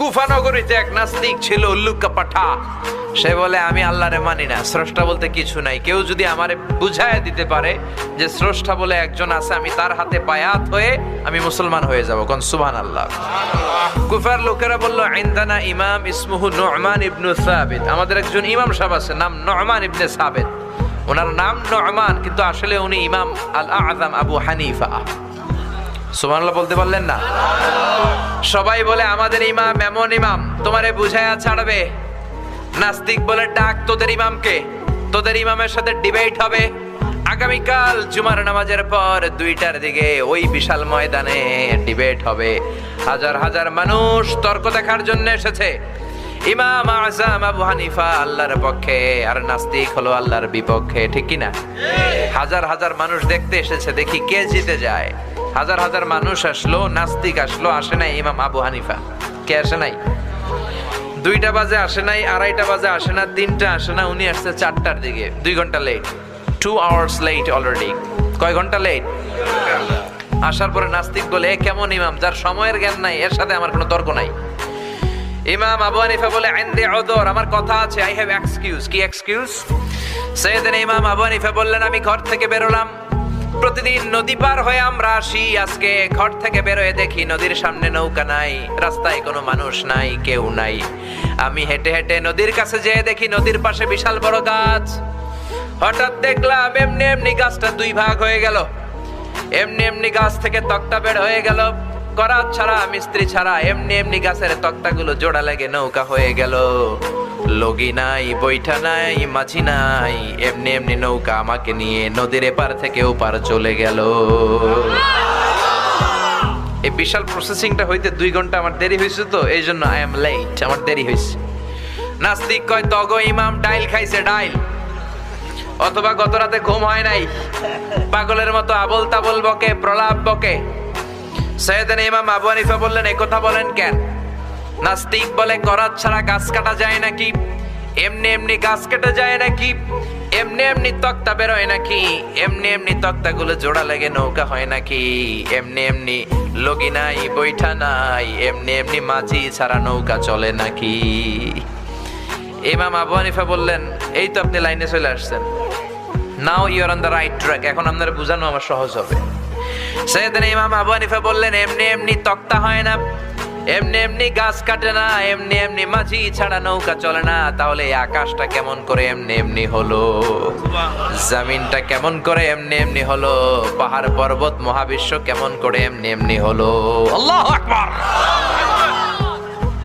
কুফা নগরীতে এক নাস্তিক ছিল, উল্লুকা পাঠা। সে বলে আমি আল্লাহরে মানি না, স্রষ্টা বলতে কিছু নাই। কেউ যদি আমারে বুঝায় দিতে পারে যে স্রষ্টা বলে একজন আছে, আমি তার হাতে বায়াত হয়ে আমি মুসলমান হয়ে যাব। কোন সুবহানাল্লাহ। কুফার লোকেরা বলল, ইনদানা ইমাম ইসমুহু নু'মান ইবনে সাবিত, আমাদের একজন ইমাম সাহেব আছে, নাম নু'মান ইবনে সাবিত। ওনার নাম নু'মান, কিন্তু আসলে উনি ইমাম আল আযম আবু হানিফা। সুবহানাল্লাহ বলতে পারলেন না? সবাই বলে আমাদের ইমাম এমন ইমাম তোমারে বুঝায়া ছাড়বে। নাস্তিক বলে, ডাক তোদের ইমামকে, তোদের ইমামের সাথে ডিবেট হবে আগামীকাল জুমার নামাজের পর 2টার দিকে ওই বিশাল ময়দানে ডিবেট হবে। হাজার হাজার মানুষ তর্ক দেখার জন্য এসেছে। ইমাম আযম আবু হানিফা আল্লাহর পক্ষে, আর নাস্তিক হলো আল্লাহর বিপক্ষে, ঠিক কি না? হাজার হাজার মানুষ দেখতে এসেছে, দেখি কে জিতে যায়। হাজার হাজার মানুষ আসলো, নাস্তিক আসলো, আসে নাই ইমাম আবু হানিফা। কে আসে নাই? 2টা বাজে আসে নাই, 2:30 বাজে আসে না, 3টা আসে না, উনি আসছে 4টার দিকে। 2 ঘন্টা লেট, 2 hours লেট অলরেডি। কয় ঘন্টা লেট? আসার পরে নাস্তিক বলে, এ কেমন ইমাম যার সময়ের জ্ঞান নাই, এর সাথে আমার কোনো তর্ক নাই। ইমাম আবু হানিফা বলে, ইনদি উযর, আমার কথা আছে, আই হ্যাভ এক্সকিউজ। কি এক্সকিউজ? সাইয়েদনা ইমাম আবু হানিফা বললেন, আমি ঘর থেকে বেরোলাম, প্রতিদিন নদী পার হয়ে আমরা আসি। আজকে ঘর থেকে বেরোয় দেখি নদীর সামনে নৌকা নাই, রাস্তায় কোনো মানুষ নাই, কেউ নাই। আমি হেঁটে হেঁটে নদীর কাছে যেয়ে দেখি নদীর পাশে বিশাল বড় গাছ। হঠাৎ দেখলাম এমনি এমনি গাছটা 2 ভাগ হয়ে গেল। এমনি এমনি গাছ থেকে তক্তা বের হয়ে গেল, করাত ছাড়া, মিস্ত্রি ছাড়া। এমনি এমনি গাছের তক্তাগুলো জোড়া লেগে নৌকা হয়ে গেল। লগি নাই, বৈঠা নাই, মাঝি নাই, এমনি এমনি নৌকা আমাকে নিয়ে নদীর এপার থেকে ওপার চলে গেল। এই বিশাল প্রসেসিংটা হইতে 2 ঘন্টা আমার দেরি হয়েছে, তো এই জন্য আই এম লেট, আমার দেরি হয়েছে। নাস্তিক কয়, তগো ইমাম ডাইল খাইছে, ডাইল। অথবা গত রাতে ঘুম হয় নাই, পাগলের মতো আবল তাবল বকে, প্রলাপ বকে। সাইয়েদনা ইমাম আবু হানিফা বললেন, এই কথা বলেন কেন? নাস্তিক বলে, করাত ছাড়া গাছ কাটা যায় নাকি? এমনি এমনি গাছ কেটে যায় নাকি? এমনি এমনি তক্তা বেরোয় নাকি? এমনি এমনি তক্তাগুলো জোড়া লেগে নৌকা হয় নাকি? এমনি এমনি লগি নাই, বৈঠা নাই, এমনি এমনি মাঝি ছাড়া নৌকা চলে নাকি? ইমাম আবু হানিফা বললেন, এই তো আপনি লাইনে চলে আসছেন, now you are on the right track, এখন আপনার বোঝানো আমার সহজ হবে। সাইয়েদনা ইমাম আবু হানিফা বললেন, এমনি এমনি তক্তা হয় না, এমনি এমনি গাছ কাটে না, এমনি এমনি মাঝি ছাড়া নৌকা চলে না। তাহলে এই আকাশটা কেমন করে এমনি এমনি হলো? জমিনটা কেমন করে এমনি এমনি হলো? পাহাড় পর্বত মহাবিশ্ব কেমন করে এমনি এমনি হলো? আল্লাহু আকবার।